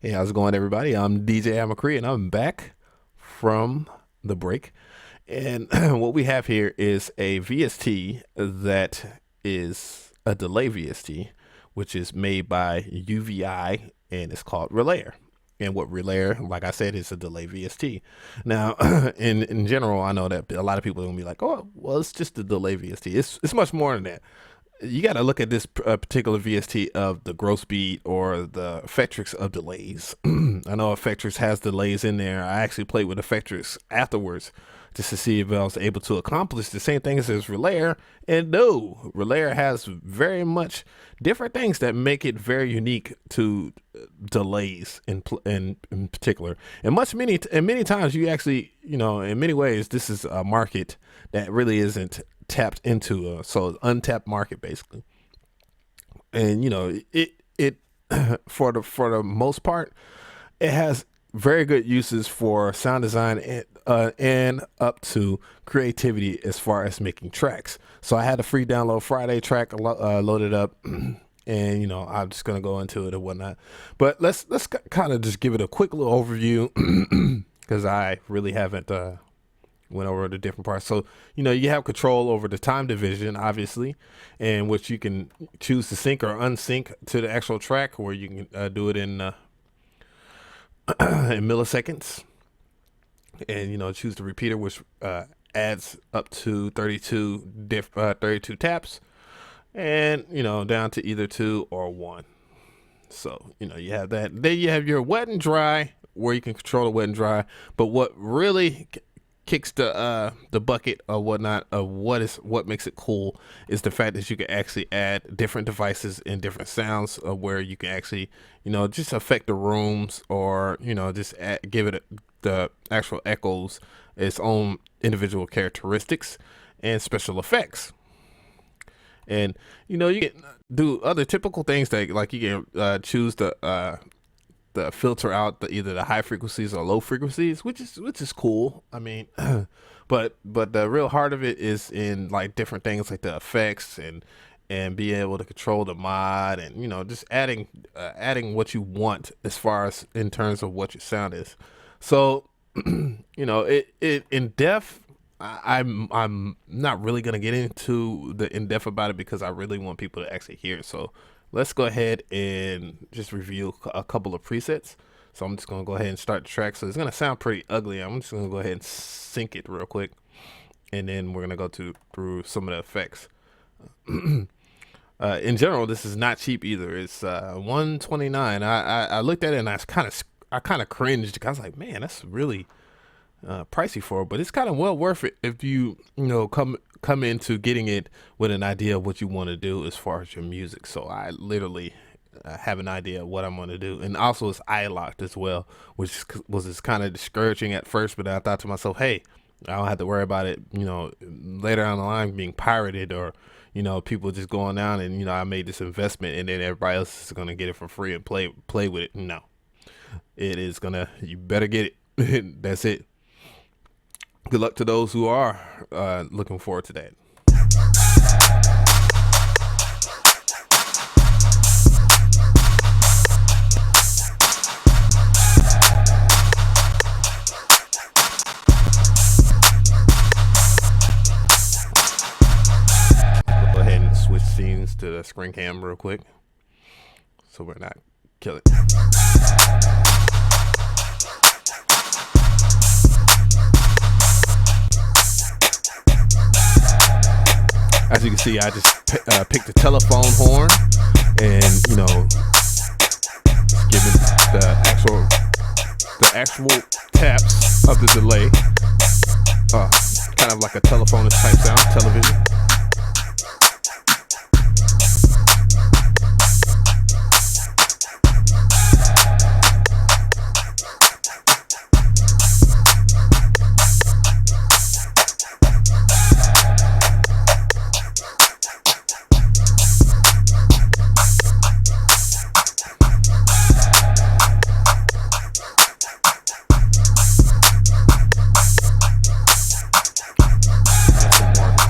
Hey, how's it going, everybody? I'm DJ Amakri, and I'm back from the break. And what we have here is a VST that is a delay VST, which is made by UVI, and it's called Relayer. And what Relayer, like I said, is a delay VST. Now, in general, I know that a lot of people are gonna be like, "Oh, well, it's just a delay VST." It's much more than that. You got to look at this particular VST of the growth speed or the Effectrix of delays. I know Effectrix has delays in there. I actually played with Effectrix afterwards just to see if I was able to accomplish the same things as Relayer. And no, Relayer has very much different things that make it very unique to delays in particular. And many times you actually, in many ways, this is a market that really isn't tapped into, so untapped market basically. And it for the most part, it has very good uses for sound design and up to creativity as far as making tracks. So I had a free download Friday track loaded up, and I'm just gonna go into it and whatnot. But let's kind of just give it a quick little overview because I really haven't went over the different parts. So, you have control over the time division, obviously, in which you can choose to sync or unsync to the actual track, where you can do it in in milliseconds. And, choose the repeater, which adds up to 32 taps, and, down to either 2 or 1. So, you have that. Then you have your wet and dry, where you can control the wet and dry. But what really kicks the bucket or whatnot of what makes it cool is the fact that you can actually add different devices and different sounds, where you can actually just affect the rooms, or just give it the actual echoes its own individual characteristics and special effects. And you can do other typical things that, like, you can choose the filter out either the high frequencies or low frequencies, which is cool. I mean, but the real heart of it is in like different things like the effects and being able to control the mod, and just adding what you want as far as in terms of what your sound is. So it in depth. I'm not really gonna get into the in depth about it because I really want people to actually hear it. So let's go ahead and just review a couple of presets. So I'm just going to go ahead and start the track. So it's going to sound pretty ugly. I'm just going to go ahead and sync it real quick, and then we're going to go through some of the effects. In general, this is not cheap either. It's $129. I looked at it and I kind of cringed because I was like, man, that's really pricey for it, but it's kind of well worth it if you come into getting it with an idea of what you want to do as far as your music. So I literally have an idea of what I'm going to do, and also it's eye locked as well, which was kind of discouraging at first. But I thought to myself, hey, I don't have to worry about it, later on the line being pirated, or people just going down and I made this investment and then everybody else is going to get it for free and play with it. No, it is you better get it. That's it. Good luck to those who are looking forward to that. Go ahead and switch scenes to the screen cam real quick, so we're not killing. As you can see, I just picked the telephone horn and giving the actual taps of the delay, kind of like a telephonist type sound, television.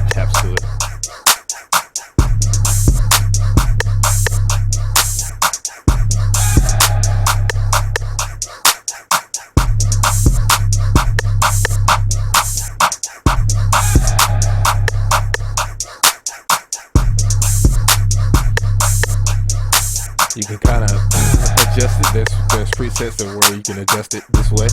Taps to it. adjust it. There's presets that where you can adjust it this way.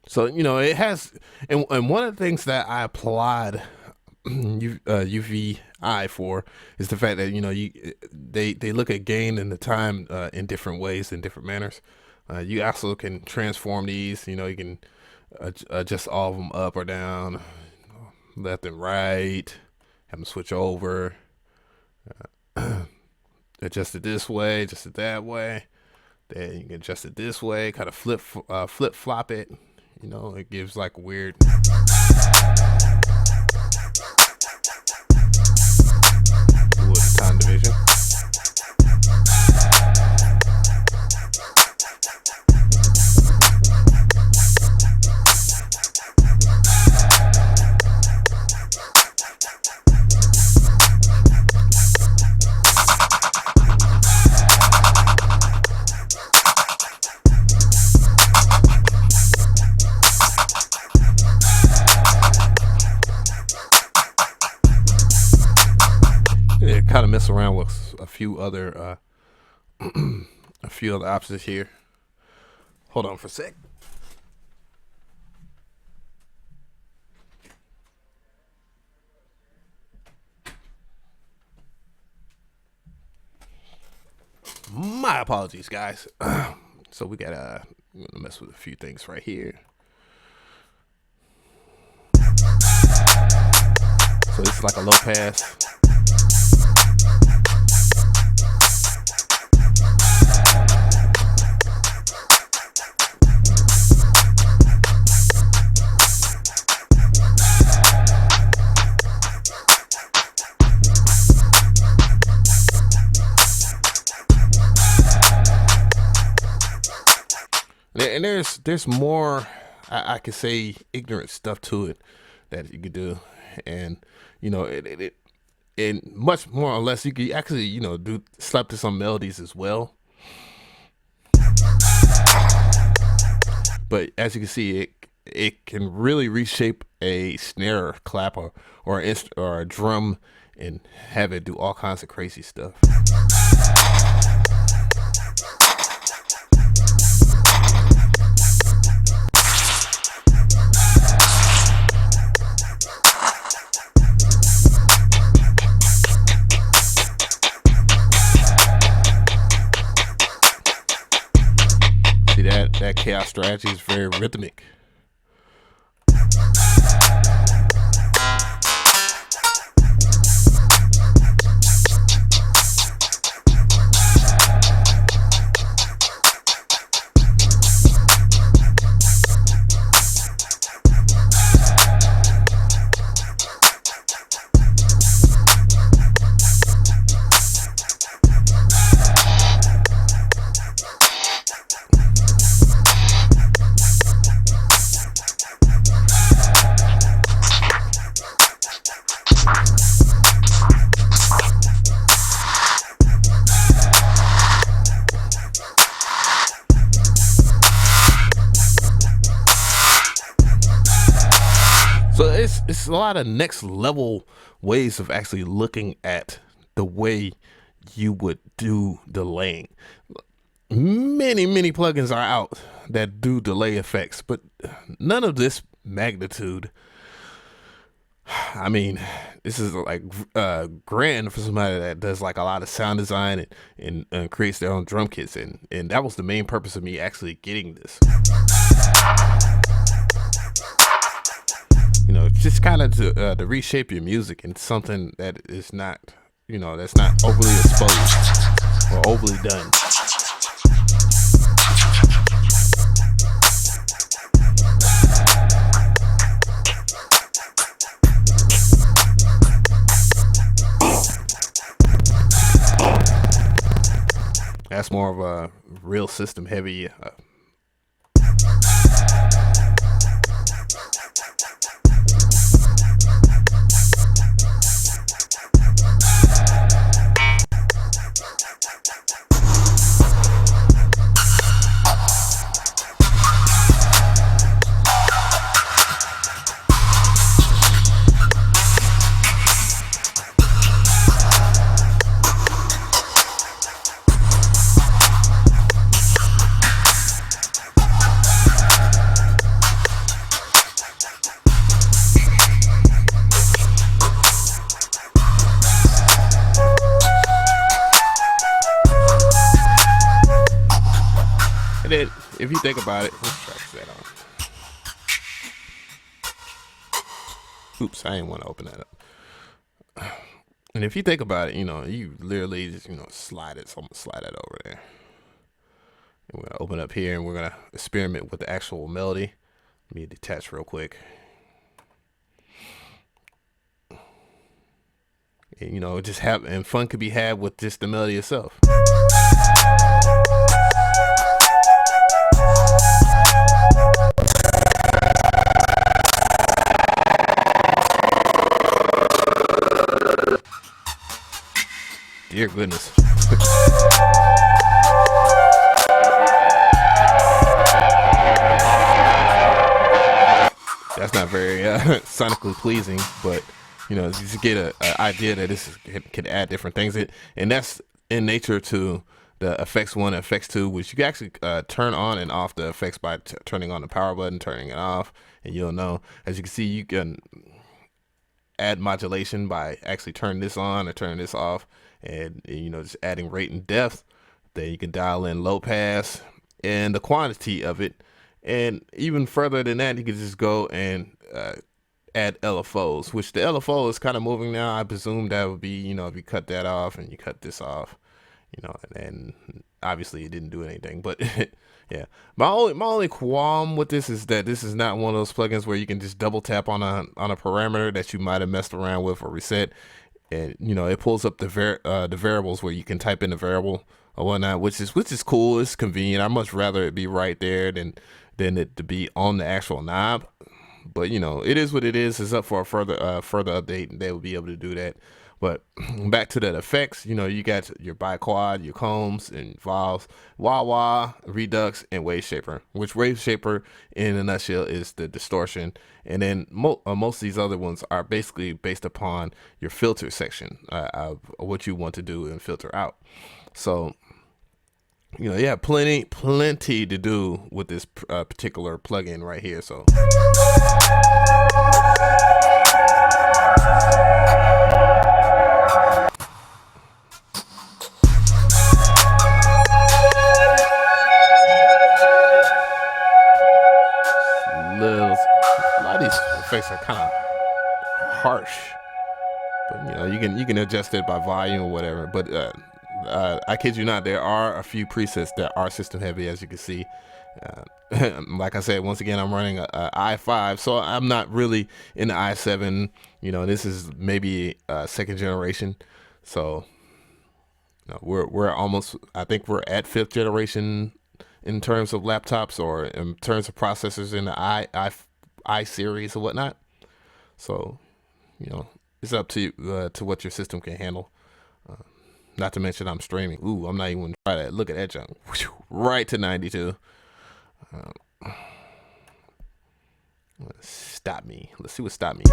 So, you know, it has, and one of the things that I applaud UVI for is the fact that, you know, they look at gain and the time in different ways, in different manners. You also can transform these. You know, you can adjust all of them up or down, left and right, have them switch over, adjust it this way, adjust it that way. Then you can adjust it this way, kind of flip flop it. You know, it gives like weird. Ooh, the time division. Kind of mess around with a few other options here. Hold on for a sec. My apologies, guys. So we gotta mess with a few things right here. So it's like a low pass. And there's more, I could say, ignorant stuff to it that you could do, and you know it and much more or less you could actually, you know, do slap to some melodies as well. But as you can see, it can really reshape a snare, clap, or a drum, and have it do all kinds of crazy stuff. See that chaos strategy is very rhythmic. So it's a lot of next level ways of actually looking at the way you would do delaying. Many plugins are out that do delay effects, but none of this magnitude. I mean, this is like grand for somebody that does like a lot of sound design and creates their own drum kits, and that was the main purpose of me actually getting this. You know, just kind of to reshape your music into something that is not, you know, that's not overly exposed or overly done. That's more of a real system heavy. And then, if you think about it, what track is that on? Oops, I didn't want to open that up. And if you think about it, you literally just, slide it. So I'm going to slide that over there. And we're going to open up here and we're going to experiment with the actual melody. Let me detach real quick. And, and fun could be had with just the melody itself. Dear goodness. That's not very sonically pleasing, but you just get an idea that this can add different things. And that's in nature to the effects 1 and effects 2, which you can actually turn on and off the effects by turning on the power button, turning it off, and you'll know. As you can see, you can add modulation by actually turning this on or turning this off, and just adding rate and depth. Then you can dial in low pass and the quantity of it, and even further than that, you can just go and add LFOs, which the LFO is kind of moving now. I presume that would be, if you cut that off and you cut this off, and obviously it didn't do anything, but yeah. My only qualm with this is that this is not one of those plugins where you can just double tap on a parameter that you might have messed around with or reset, and it pulls up the variables where you can type in the variable or whatnot, which is cool. It's convenient. I'd much rather it be right there than it to be on the actual knob. But it is what it is. It's up for a further update, and they will be able to do that. But back to the effects, you got your biquad, your combs and valves, wah-wah, redux, and wave shaper, which wave shaper in a nutshell is the distortion. And then most of these other ones are basically based upon your filter section of what you want to do and filter out. So, yeah, plenty to do with this particular plugin right here. So. A lot of these effects are kind of harsh, but you can adjust it by volume or whatever. But I kid you not, there are a few presets that are system heavy, as you can see. Like I said, once again, I'm running a i5, so I'm not really in the i7. This is maybe second generation, so we're almost, I think we're at 5th generation in terms of laptops, or in terms of processors in the i series or whatnot. So it's up to you, to what your system can handle. Not to mention I'm streaming. Ooh, I'm not even gonna try that. Look at that jump, right to 92. Stop me. Let's see what stop me is.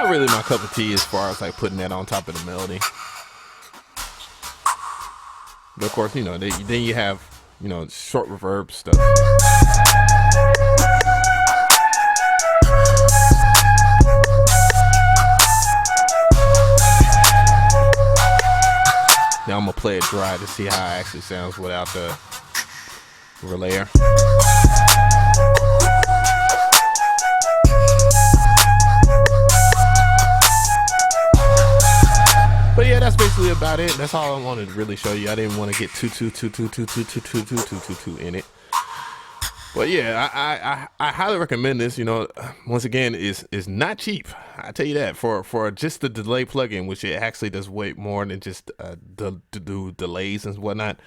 Really my cup of tea as far as like putting that on top of the melody. But of course, then you have short reverb stuff. test ride to see how it actually sounds without the relayer. But yeah, that's basically about it. That's all I wanted to really show you. I didn't want to get too in it. But yeah, I highly recommend this. You know, once again, is not cheap. I tell you that for just the delay plugin, which it actually does way more than just do delays and whatnot.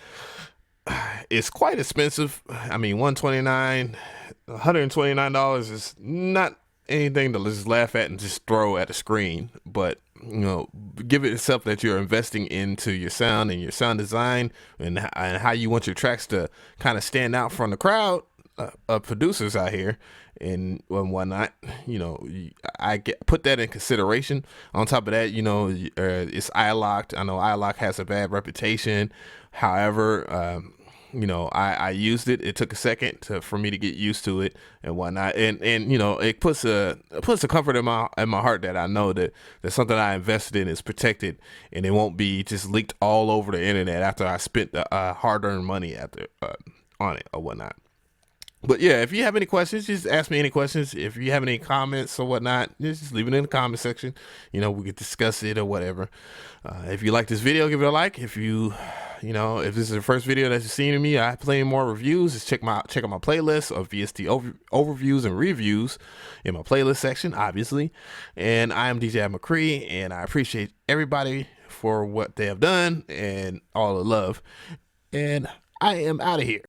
It's quite expensive. I mean, $129 is not anything to just laugh at and just throw at the screen. But you know, give it itself that you're investing into your sound and your sound design and how you want your tracks to kind of stand out from the crowd of producers out here and whatnot. You know, put that in consideration. On top of that, you know, it's iLocked. I know iLock has a bad reputation. However, you know, I used it. It took a second for me to get used to it and whatnot. And you know, it puts a comfort in my heart that I know that something I invested in is protected and it won't be just leaked all over the internet after I spent the hard-earned money on it or whatnot. But yeah, if you have any questions, just ask me any questions. If you have any comments or whatnot, just leave it in the comment section. You know, we could discuss it or whatever. If you like this video, give it a like. If you know, if this is the first video that you've seen of me, I have plenty more reviews. Just check out my playlist of VST overviews and reviews in my playlist section, obviously. And I am DJ McCree, and I appreciate everybody for what they have done and all the love. And I am out of here.